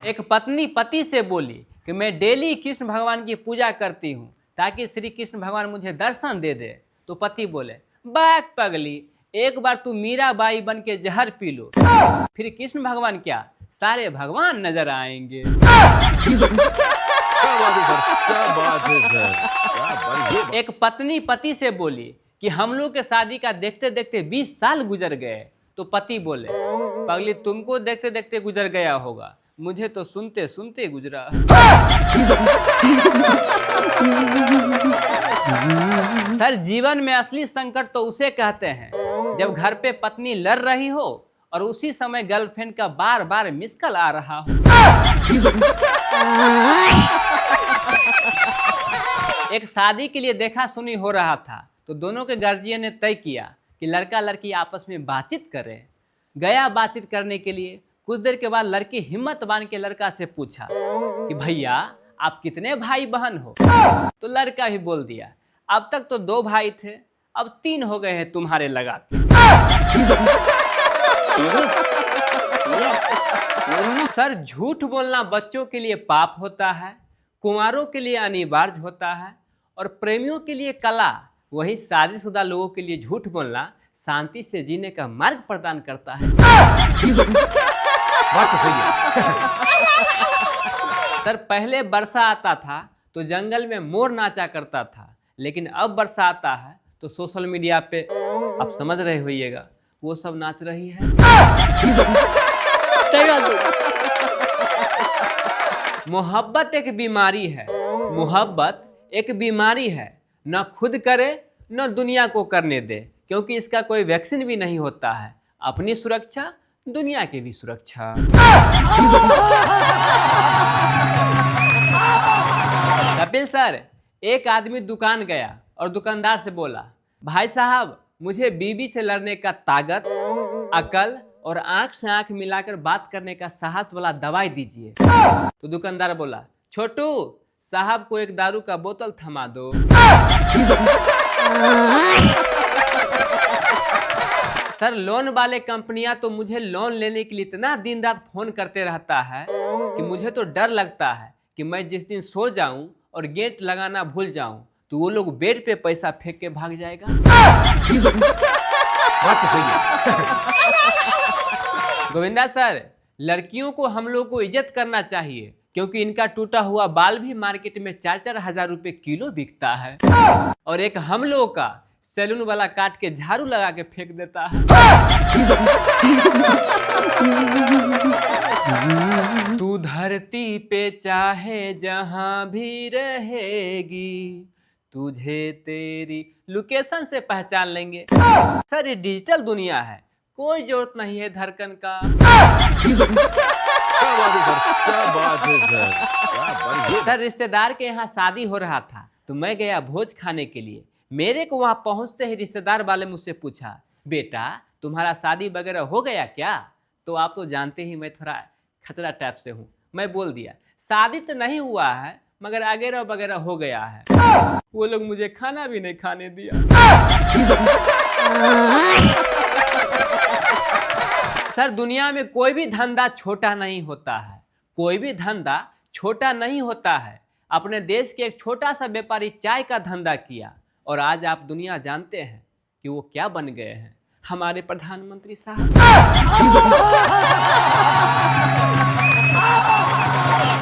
एक पत्नी पति से बोली कि मैं डेली कृष्ण भगवान की पूजा करती हूँ ताकि श्री कृष्ण भगवान मुझे दर्शन दे दे। तो पति बोले, बैक पगली, एक बार तू मीराबाई बन के जहर पी लो, फिर कृष्ण भगवान क्या सारे भगवान नजर आएंगे। क्या बात है सर, क्या एक पत्नी पति से बोली कि हम लोग के शादी का देखते देखते 20 साल गुजर गए। तो पति बोले, पगली तुमको देखते देखते गुजर गया होगा, मुझे तो सुनते सुनते गुजरा। सर जीवन में असली संकट तो उसे कहते हैं जब घर पे पत्नी लड़ रही हो और उसी समय गर्लफ्रेंड का बार बार मिस कॉल आ रहा हो। एक शादी के लिए देखा सुनी हो रहा था तो दोनों के गार्जियन ने तय किया कि लड़का लड़की आपस में बातचीत करें। गया बातचीत करने के लिए। कुछ देर के बाद लड़की हिम्मत बांध के लड़का से पूछा कि भैया आप कितने भाई बहन हो। तो लड़का भी बोल दिया, अब तक तो 2 भाई थे, अब 3 हो गए हैं तुम्हारे लगा के। सर झूठ बोलना बच्चों के लिए पाप होता है, कुंवारों के लिए अनिवार्य होता है और प्रेमियों के लिए कला। वही शादीशुदा लोगों के लिए झूठ बोलना शांति से जीने का मार्ग प्रदान करता है। बात तो सही है। सर पहले वर्षा आता था तो जंगल में मोर नाचा करता था, लेकिन अब वर्षा आता है तो सोशल मीडिया पे आप समझ रहे होइएगा वो सब नाच रही है। मोहब्बत एक बीमारी है, मोहब्बत एक बीमारी है, न खुद करे न दुनिया को करने दे, क्योंकि इसका कोई वैक्सीन भी नहीं होता है। अपनी सुरक्षा दुनिया की भी सुरक्षा। कपिल सर, एक आदमी दुकान गया और दुकानदार से बोला, भाई साहब मुझे बीवी से लड़ने का ताकत, अकल और आंख से आंख मिलाकर बात करने का साहस वाला दवाई दीजिए। तो दुकानदार बोला, छोटू साहब को एक दारू का बोतल थमा दो। सर लोन वाले कंपनियां तो मुझे लोन लेने के लिए इतना दिन रात फोन करते रहता है कि मुझे तो डर लगता है कि मैं जिस दिन सो जाऊं और गेट लगाना भूल जाऊं तो वो लोग बेड पे पैसा फेंक के भाग जाएगा। बात तो सही है। गोविंदा सर, लड़कियों को हम लोग को इज्जत करना चाहिए क्योंकि इनका टूटा हुआ बाल भी मार्केट में 4-4 हजार रुपए किलो बिकता है और एक हम लोग का सैलून वाला काट के झाड़ू लगा के फेंक देता है। तू धरती पे चाहे जहां भी रहेगी, तुझे तेरी लोकेशन से पहचान लेंगे। सर ये डिजिटल दुनिया है, कोई जरूरत नहीं है धड़कन का। क्या बात है सर, क्या सर रिश्तेदार के यहाँ शादी हो रहा था तो मैं गया भोज खाने के लिए। मेरे को वहां पहुंचते ही रिश्तेदार वाले मुझसे पूछा, बेटा तुम्हारा शादी वगैरह हो गया क्या? तो आप तो जानते ही मैं थोड़ा खतरा टाइप से हूँ। मैं बोल दिया, शादी तो नहीं हुआ है मगर वगैरह वगैरह हो गया है। वो लोग मुझे खाना भी नहीं खाने दिया। सर दुनिया में कोई भी धंधा छोटा नहीं होता है, कोई भी धंधा छोटा नहीं होता है। अपने देश के एक छोटा सा व्यापारी चाय का धंधा किया और आज आप दुनिया जानते हैं कि वो क्या बन गए हैं, हमारे प्रधानमंत्री साहब।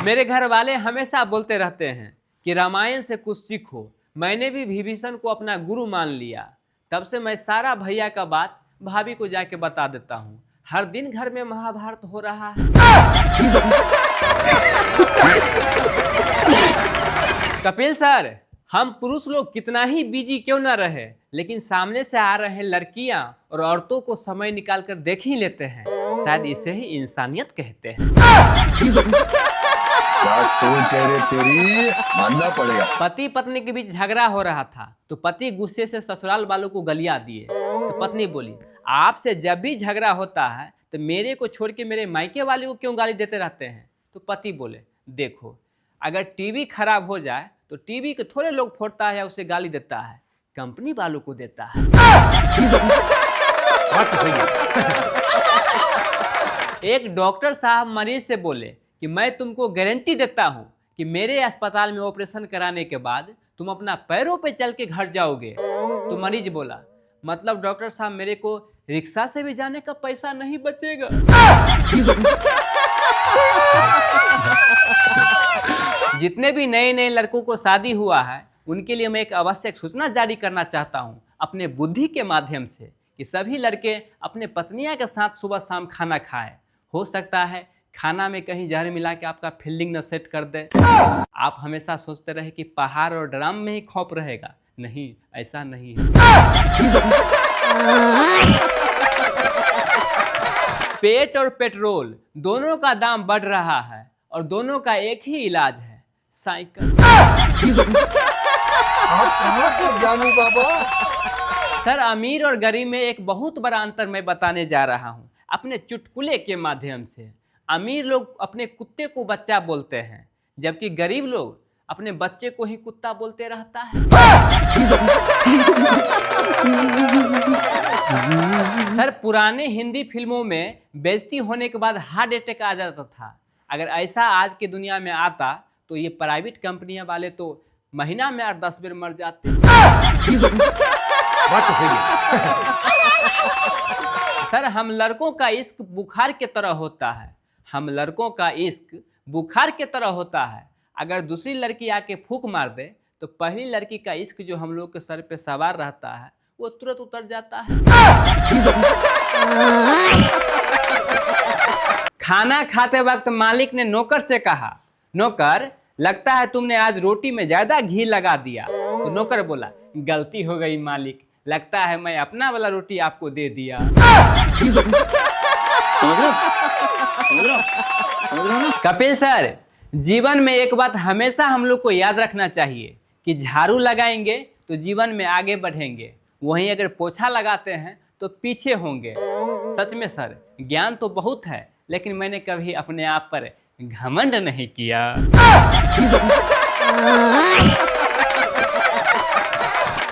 मेरे घर वाले हमेशा बोलते रहते हैं कि रामायण से कुछ सीखो। मैंने भी विभीषण को अपना गुरु मान लिया, तब से मैं सारा भैया का बात भाभी को जाके बता देता हूँ। हर दिन घर में महाभारत हो रहा है। कपिल सर, हम पुरुष लोग कितना ही बिजी क्यों ना रहे, लेकिन सामने से आ रहे लड़कियां और औरतों को समय निकाल कर देख ही लेते हैं। शायद इसे ही इंसानियत कहते हैं। क्या सोच है रे तेरी, मानना पड़ेगा। पति पत्नी के बीच झगड़ा हो रहा था तो पति गुस्से से ससुराल वालों को गालियां दिए। तो पत्नी बोली, आपसे जब भी झगड़ा होता है तो मेरे को छोड़ के मेरे मायके वाले को क्यों गाली देते रहते हैं? तो पति बोले, देखो अगर टीवी खराब हो जाए तो टीवी के थोड़े लोग फोड़ता है या उसे गाली देता है, कंपनी वालों को देता है। बात तो सही है। एक डॉक्टर साहब मरीज से बोले कि मैं तुमको गारंटी देता हूँ कि मेरे अस्पताल में ऑपरेशन कराने के बाद तुम अपना पैरों पे चल के घर जाओगे। तो मरीज बोला, मतलब डॉक्टर साहब मेरे को रिक्शा से भी जाने का पैसा नहीं बचेगा। जितने भी नए नए लड़कों को शादी हुआ है उनके लिए मैं एक आवश्यक सूचना जारी करना चाहता हूँ अपने बुद्धि के माध्यम से, कि सभी लड़के अपने पत्नियां के साथ सुबह शाम खाना खाएं। हो सकता है खाना में कहीं जहर मिला के आपका फील्डिंग न सेट कर दे। आप हमेशा सोचते रहे कि पहाड़ और ड्राम में ही खौफ रहेगा, नहीं, ऐसा नहीं है। पेट और पेट्रोल दोनों का दाम बढ़ रहा है और दोनों का एक ही इलाज है, साइकिल। आप कहाँ के ज्ञानी बाबा? सर, अमीर और गरीब में एक बहुत बड़ा अंतर मैं बताने जा रहा हूँ अपने चुटकुले के माध्यम से। अमीर लोग अपने कुत्ते को बच्चा बोलते हैं, जबकि गरीब लोग अपने बच्चे को ही कुत्ता बोलते रहता है। सर, पुराने हिंदी फिल्मों में बेइज्जती होने के बाद हार्ट अटैक आ जाता था। अगर ऐसा आज की दुनिया में आता तो ये प्राइवेट कंपनियां वाले तो महीना में 8-10 बार मर जाते। बात तो सही है। सर, हम लड़कों का इश्क बुखार के तरह होता है। हम लड़कों का इश्क बुखार के तरह होता है। अगर दूसरी लड़की आके फूंक मार दे तो पहली लड़की का इश्क जो हम लोग के सर पे सवार रहता है वो तुरंत उतर जाता है। खाना खाते वक्त मालिक ने नौकर से कहा, नौकर, लगता है तुमने आज रोटी में ज्यादा घी लगा दिया। तो नौकर बोला, गलती हो गई मालिक, लगता है मैं अपना वाला रोटी आपको दे दिया। समझ रहे हो ना? कपिल सर, जीवन में एक बात हमेशा हम लोग को याद रखना चाहिए कि झाड़ू लगाएंगे तो जीवन में आगे बढ़ेंगे, वहीं अगर पोछा लगाते हैं तो पीछे होंगे। सच में सर, ज्ञान तो बहुत है, लेकिन मैंने कभी अपने आप पर घमंड नहीं किया।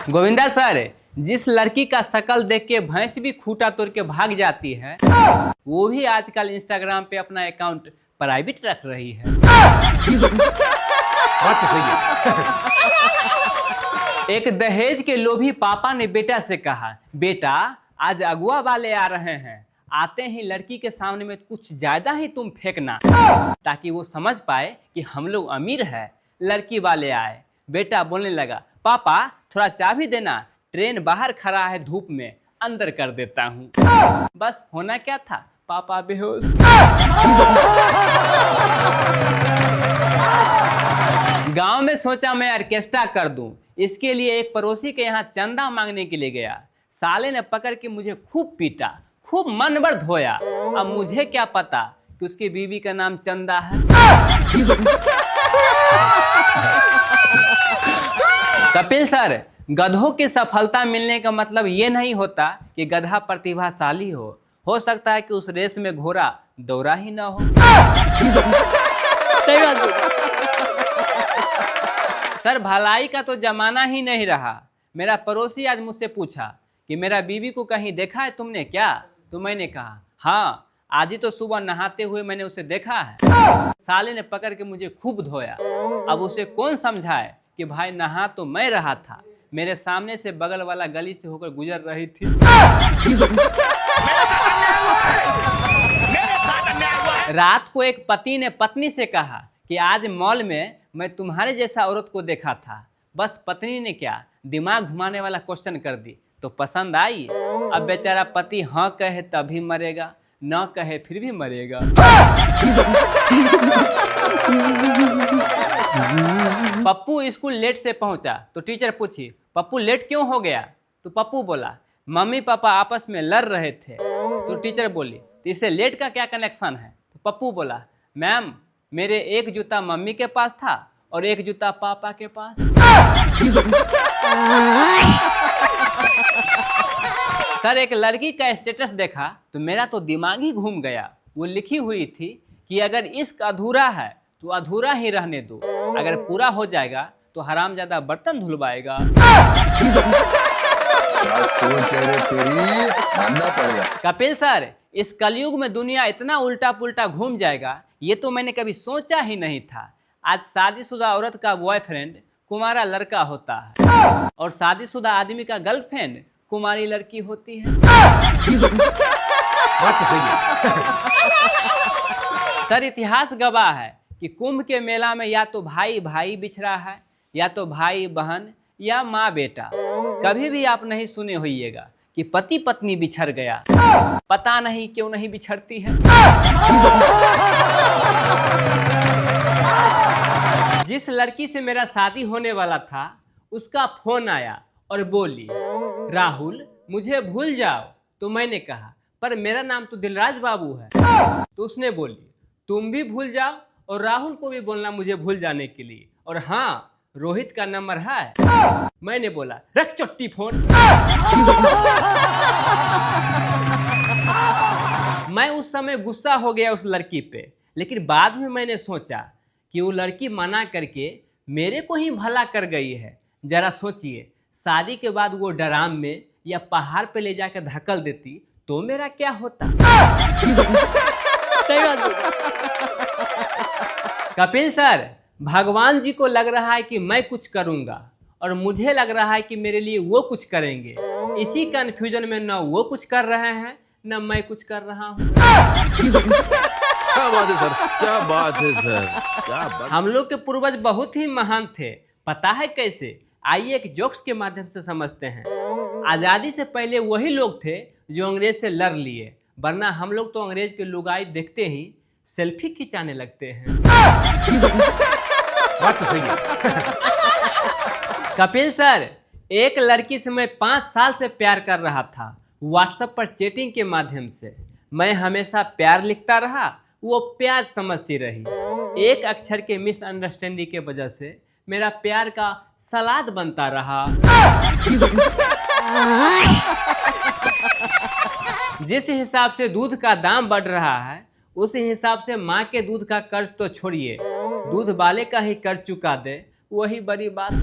गोविंदा सर, जिस लड़की का शकल देख के भैंस भी खूंटा तोड़ के भाग जाती है, वो भी आजकल इंस्टाग्राम पे अपना अकाउंट प्राइवेट रख रही है। बात तो सही है। एक दहेज के लोभी पापा ने बेटा से कहा, बेटा आज अगुआ वाले आ रहे हैं, आते ही लड़की के सामने में कुछ ज्यादा ही तुम फेंकना, ताकि वो समझ पाए कि हम लोग अमीर है। लड़की वाले आए, बेटा बोलने लगा, पापा थोड़ा चाबी देना, ट्रेन बाहर खड़ा है धूप में, अंदर कर देता हूँ। बस होना क्या था, पापा बेहोश। गांव में सोचा मैं ऑर्केस्ट्रा कर दूं, इसके लिए एक पड़ोसी के यहाँ चंदा मांगने के लिए गया। साले ने पकड़ के मुझे खूब पीटा, खूब मन भर धोया। अब मुझे क्या पता कि उसकी बीवी का नाम चंदा है। कपिल सर, गधों की सफलता मिलने का मतलब ये नहीं होता कि गधा प्रतिभाशाली हो सकता है कि उस रेस में घोड़ा दौड़ा ही ना हो। सही बात बोल। सर, भलाई का तो जमाना ही नहीं रहा। मेरा पड़ोसी आज मुझसे पूछा कि मेरा बीवी को कहीं देखा है तुमने क्या? तो मैंने कहा, हाँ, आज ही तो सुबह नहाते हुए मैंने उसे देखा है। साले ने पकड़ के मुझे खूब धोया। अब उसे कौन समझाए कि भाई नहा तो मैं रहा था, मेरे सामने से बगल वाला गली से होकर गुजर रही थी। रात को एक पति ने पत्नी से कहा कि आज मॉल में मैं तुम्हारे जैसा औरत को देखा था। बस पत्नी ने क्या, दिमाग घुमाने वाला क्वेश्चन कर दी तो पसंद आई। अब बेचारा पति हाँ कहे तभी मरेगा, न कहे फिर भी मरेगा। पप्पू स्कूल लेट से पहुंचा तो टीचर पूछी, पप्पू लेट क्यों हो गया? तो पप्पू बोला, मम्मी पापा आपस में लड़ रहे थे। तो टीचर बोली, तो इससे लेट का क्या कनेक्शन है? तो पप्पू बोला, मैम मेरे एक जूता मम्मी के पास था और एक जूता पापा के पास। सर, एक लड़की का स्टेटस देखा तो मेरा तो दिमाग ही घूम गया। वो लिखी हुई थी कि अगर इश्क अधूरा है तो अधूरा ही रहने दो, अगर पूरा हो जाएगा तो हरामजादा बर्तन धुलवाएगा। क्या सोच है रे तेरी, मानना पड़ेगा। कपिल सर, इस कलयुग में दुनिया इतना उल्टा पुल्टा घूम जाएगा ये तो मैंने कभी सोचा ही नहीं था। आज शादीशुदा औरत का बॉयफ्रेंड कुंवारा लड़का होता है और शादीशुदा आदमी का गर्लफ्रेंड कुंवारी लड़की होती है। बात तो सही है। सर, इतिहास गवाह है कि कुंभ के मेला में या तो भाई भाई बिछड़ा है, या तो भाई बहन, या माँ बेटा। कभी भी आप नहीं सुने होइएगा कि पति पत्नी बिछड़ गया। पता नहीं क्यों नहीं बिछड़ती है। जिस लड़की से मेरा शादी होने वाला था उसका फोन आया और बोली, राहुल मुझे भूल जाओ। तो मैंने कहा, पर मेरा नाम तो दिलराज बाबू है। तो उसने बोली, तुम भी भूल जाओ और राहुल को भी बोलना मुझे भूल जाने के लिए, और हाँ, रोहित का नंबर है। मैंने बोला, रख चट्टी फोन। मैं उस समय गुस्सा हो गया उस लड़की पे, लेकिन बाद में मैंने सोचा कि वो लड़की मना करके मेरे को ही भला कर गई है। जरा सोचिए, शादी के बाद वो ड्राम में या पहाड़ पे ले जाकर धकेल देती तो मेरा क्या होता। सही बात बोल। कपिल सर, भगवान जी को लग रहा है कि मैं कुछ करूंगा और मुझे लग रहा है कि मेरे लिए वो कुछ करेंगे। इसी कंफ्यूजन में न वो कुछ कर रहे हैं न मैं कुछ कर रहा हूँ। क्या बात है सर, क्या बात है सर, क्या बात। हम लोग के पूर्वज बहुत ही महान थे। पता है कैसे? आइए एक जोक्स के माध्यम से समझते हैं। आज़ादी से पहले वही लोग थे जो अंग्रेज से लड़ लिए, वरना हम लोग तो अंग्रेज के लुगाई देखते ही सेल्फी खिंचाने लगते हैं। बात तो सही है। कपिल सर, एक लड़की से मैं 5 साल से प्यार कर रहा था, व्हाट्सएप पर चैटिंग के माध्यम से। मैं हमेशा प्यार लिखता रहा, वो प्यार समझती रही। एक अक्षर के मिसअंडरस्टैंडिंग के वजह से मेरा प्यार का सलाद बनता रहा। जिस हिसाब से दूध का दाम बढ़ रहा है, उस हिसाब से माँ के दूध का कर्ज तो छोड़िए, दूध वाले का ही कर्ज चुका दे, वही बड़ी बात।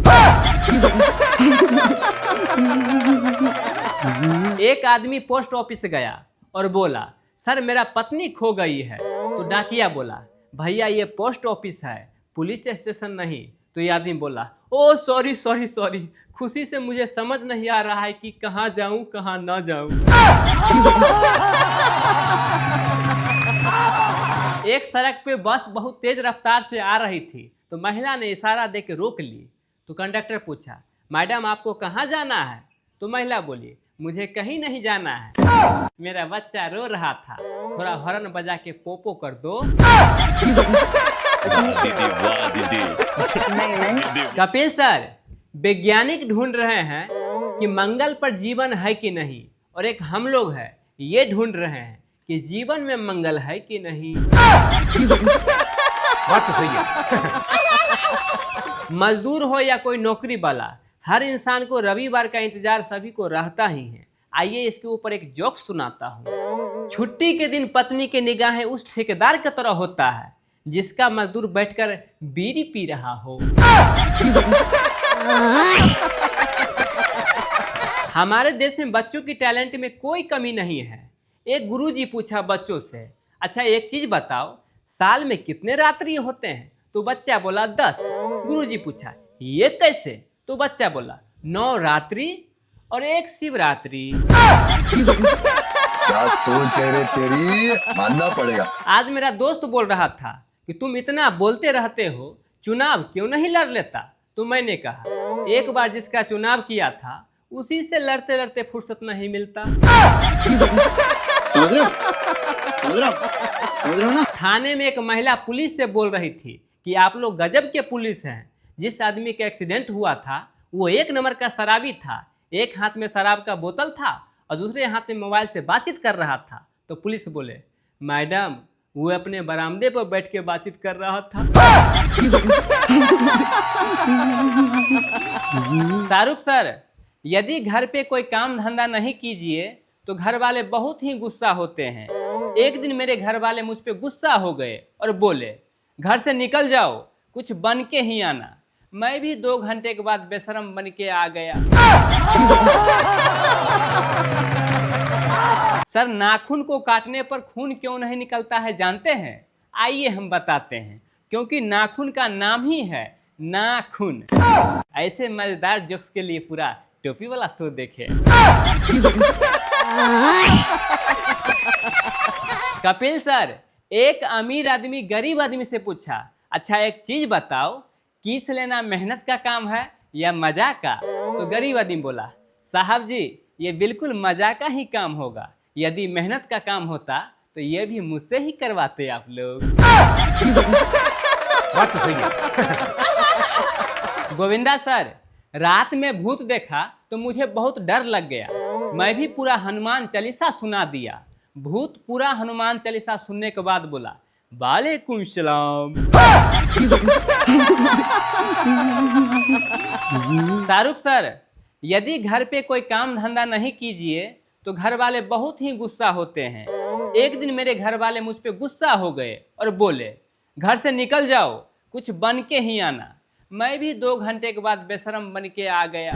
एक आदमी पोस्ट ऑफिस गया और बोला, सर मेरा पत्नी खो गई है। तो डाकिया बोला, भैया ये पोस्ट ऑफिस है, पुलिस स्टेशन नहीं। तो ये आदमी बोला, ओ सॉरी सॉरी सॉरी, खुशी से मुझे समझ नहीं आ रहा है कि कहाँ जाऊं कहाँ ना जाऊं। एक सड़क पे बस बहुत तेज रफ्तार से आ रही थी, तो महिला ने इशारा दे के रोक ली। तो कंडक्टर पूछा, मैडम आपको कहाँ जाना है? तो महिला बोली, मुझे कहीं नहीं जाना है, मेरा बच्चा रो रहा था, थोड़ा हॉर्न बजा के पोपो कर दो। कपिल सर, वैज्ञानिक ढूंढ रहे हैं कि मंगल पर जीवन है कि नहीं, और एक हम लोग हैं ये ढूंढ रहे हैं कि जीवन में मंगल है कि नहीं। बात तो सही है। मजदूर हो या कोई नौकरी वाला, हर इंसान को रविवार का इंतजार सभी को रहता ही है। आइए इसके ऊपर एक जोक सुनाता हूँ। छुट्टी के दिन पत्नी की निगाहें उस ठेकेदार की तरह होता है जिसका मजदूर बैठकर बीड़ी पी रहा हो। हमारे देश में बच्चों की टैलेंट में कोई कमी नहीं है। एक गुरुजी पूछा बच्चों से, अच्छा एक चीज बताओ, साल में कितने रात्रि होते हैं? तो बच्चा बोला 10। गुरुजी पूछा, ये कैसे? तो बच्चा बोला, 9 रात्रि और 1 शिवरात्रि। क्या सोच है रे तेरी, मानना पड़ेगा। आज मेरा दोस्त बोल रहा था कि तुम इतना बोलते रहते हो, चुनाव क्यों नहीं लड़ लेता? तो मैंने कहा, एक बार जिसका चुनाव किया था उसी से लड़ते लड़ते फुर्सत नहीं मिलता। समझ रहे हो? समझ रहे हो? समझ रहे हो ना? थाने में एक महिला पुलिस से बोल रही थी कि आप लोग गजब के पुलिस हैं। जिस आदमी का एक्सीडेंट हुआ था वो 1 नंबर का शराबी था। एक हाथ में शराब का बोतल था और दूसरे हाथ में मोबाइल से बातचीत कर रहा था। तो पुलिस बोले, मैडम वो अपने बरामदे पर बैठ के बातचीत कर रहा था। शाहरुख सर, यदि घर पे कोई काम धंधा नहीं कीजिए तो घर वाले बहुत ही गुस्सा होते हैं। एक दिन मेरे घर वाले मुझ पे गुस्सा हो गए और बोले, घर से निकल जाओ, कुछ बन के ही आना। मैं भी 2 घंटे के बाद बेशरम बन के आ गया। सर, नाखून को काटने पर खून क्यों नहीं निकलता है जानते हैं? आइए हम बताते हैं, क्योंकि नाखून का नाम ही है नाखून। ऐसे मजेदार जोक्स के लिए पूरा टोपी वाला शो देखे। कपिल सर, एक अमीर आदमी गरीब आदमी से पूछा, अच्छा एक चीज बताओ, किस लेना मेहनत का काम है या मजाक का? तो गरीब आदमी बोला, साहब जी ये बिल्कुल मजाक का ही काम होगा, यदि मेहनत का काम होता तो ये भी मुझसे ही करवाते आप लोग। बात तो सही है। गोविंदा सर, रात में भूत देखा तो मुझे बहुत डर लग गया, मैं भी पूरा हनुमान चालीसा सुना दिया। भूत पूरा हनुमान चालीसा सुनने के बाद बोला, वालेकुम सलाम। शाहरुख सर, यदि घर पे कोई काम धंधा नहीं कीजिए तो घर वाले बहुत ही गुस्सा होते हैं। एक दिन मेरे घर वाले मुझ पे गुस्सा हो गए और बोले, घर से निकल जाओ, कुछ बन के ही आना। मैं भी 2 घंटे के बाद बेशरम बन के आ गया।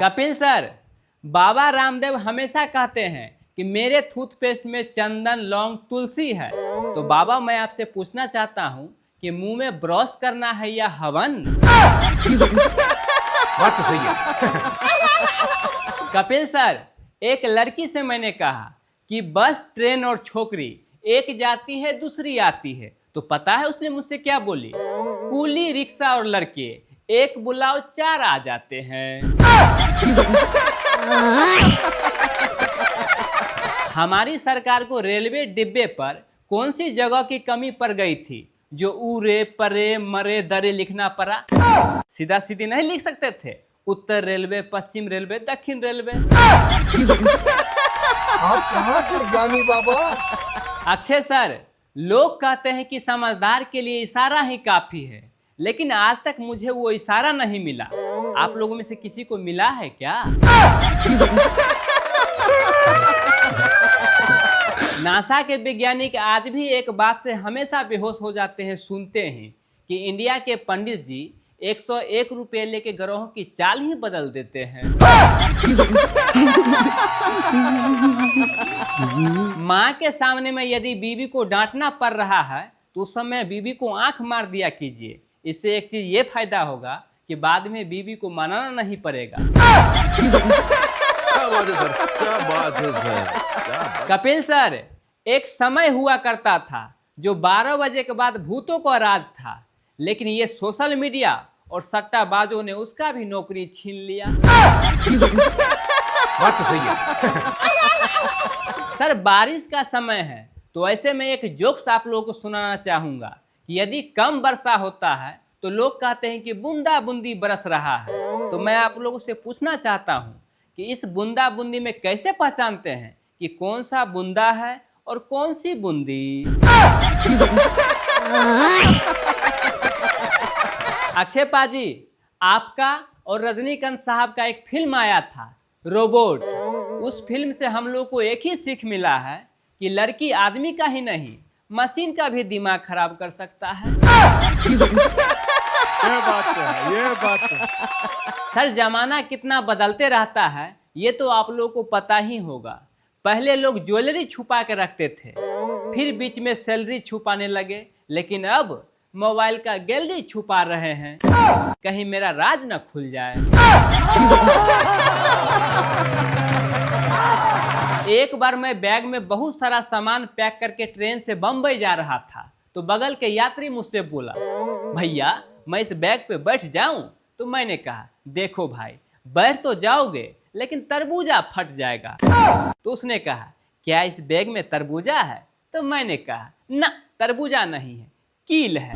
कपिल सर, बाबा रामदेव हमेशा कहते हैं कि मेरे टूथपेस्ट में चंदन, लौंग, तुलसी है। तो बाबा मैं आपसे पूछना चाहता हूँ कि मुंह में ब्रश करना है या हवन? बात तो सही है। कपिल सर, एक लड़की से मैंने कहा कि बस, ट्रेन और छोकरी एक जाती है दूसरी आती है, तो पता है उसने मुझसे क्या बोली? कूली, रिक्शा और लड़के एक बुलाओ 4 आ जाते हैं। हमारी सरकार को रेलवे डिब्बे पर कौन सी जगह की कमी पड़ गई थी जो उरे, परे, मरे, दरे लिखना पड़ा? सीधा सीधी नहीं लिख सकते थे? उत्तर रेलवे, पश्चिम रेलवे, दक्षिण रेलवे। आप कहाँ के ज्ञानी बाबा? अक्षय सर, लोग कहते हैं कि समझदार के लिए इशारा ही काफी है, लेकिन आज तक मुझे वो इशारा नहीं मिला। आप लोगों में से किसी को मिला है क्या? नासा के वैज्ञानिक आज भी एक बात से हमेशा बेहोश हो जाते हैं सुनते हैं कि इंडिया के पंडित जी 101 रुपये लेके ग्रहों की चाल ही बदल देते हैं। माँ के सामने में यदि बीवी को डांटना पड़ रहा है तो उस समय बीवी को आंख मार दिया कीजिए। इससे एक चीज ये फायदा होगा कि बाद में बीवी को मनाना नहीं पड़ेगा। क्या बात है सर, क्या बात है सर, क्या बात। कपिल सर, एक समय हुआ करता था जो 12 बजे के बाद भूतों का राज था, लेकिन ये सोशल मीडिया और सट्टाबाजों ने उसका भी नौकरी छीन लिया। बात तो सही है। सर, बारिश का समय है तो ऐसे में एक जोक्स आप लोगों को सुनाना चाहूंगा कि यदि कम वर्षा होता है तो लोग कहते हैं कि बूंदा बूंदी बरस रहा है। तो मैं आप लोगों से पूछना चाहता हूं कि इस बूंदा बूंदी में कैसे पहचानते हैं कि कौन सा बूंदा है और कौन सी बूंदी? अक्षय पाजी, आपका और रजनीकांत साहब का एक फिल्म आया था रोबोट। उस फिल्म से हम लोग को एक ही सीख मिला है कि लड़की आदमी का ही नहीं, मशीन का भी दिमाग खराब कर सकता है। ये बात है, ये बात है। सर, जमाना कितना बदलते रहता है ये तो आप लोगों को पता ही होगा। पहले लोग ज्वेलरी छुपा के रखते थे, फिर बीच में सैलरी छुपाने लगे, लेकिन अब मोबाइल का गैलरी छुपा रहे हैं, कहीं मेरा राज न खुल जाए। एक बार मैं बैग में बहुत सारा सामान पैक करके ट्रेन से बम्बई जा रहा था, तो बगल के यात्री मुझसे बोला, भैया मैं इस बैग पे बैठ जाऊं? तो मैंने कहा, देखो भाई, बैठ तो जाओगे लेकिन तरबूजा फट जाएगा। तो उसने कहा, क्या इस बैग में तरबूजा है? तो मैंने कहा, ना, तरबूजा नहीं है, कील है।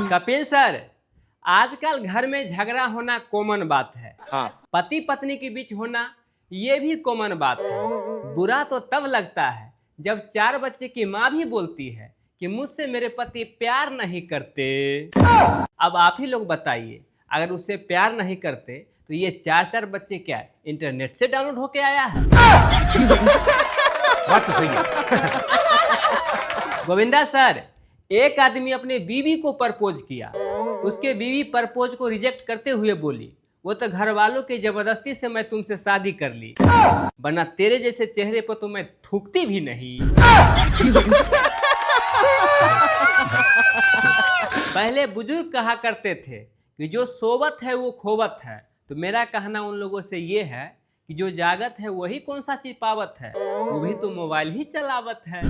कपिल सर, आजकल घर में झगड़ा होना कॉमन बात है। हाँ। पति पत्नी के बीच होना ये भी कॉमन बात है। बुरा तो तब लगता है जब 4 बच्चे की माँ भी बोलती है कि मुझसे मेरे पति प्यार नहीं करते। अब आप ही लोग बताइए, अगर उससे प्यार नहीं करते तो ये 4 बच्चे क्या इंटरनेट से डाउनलोड होके आया है? बात तो सही है। गोविंदा सर, एक आदमी अपने बीवी को प्रपोज किया। उसके बीवी प्रपोज को रिजेक्ट करते हुए बोली, वो तो घर वालों की जबरदस्ती से मैं तुमसे शादी कर ली, वरना तेरे जैसे चेहरे पर तो मैं थूकती भी नहीं। पहले बुजुर्ग कहा करते थे कि जो सोवत है वो खोवत है, तो मेरा कहना उन लोगों से ये है कि जो जागत है वही कौन सा चीज पावत है, वो भी तो मोबाइल ही चलावत है।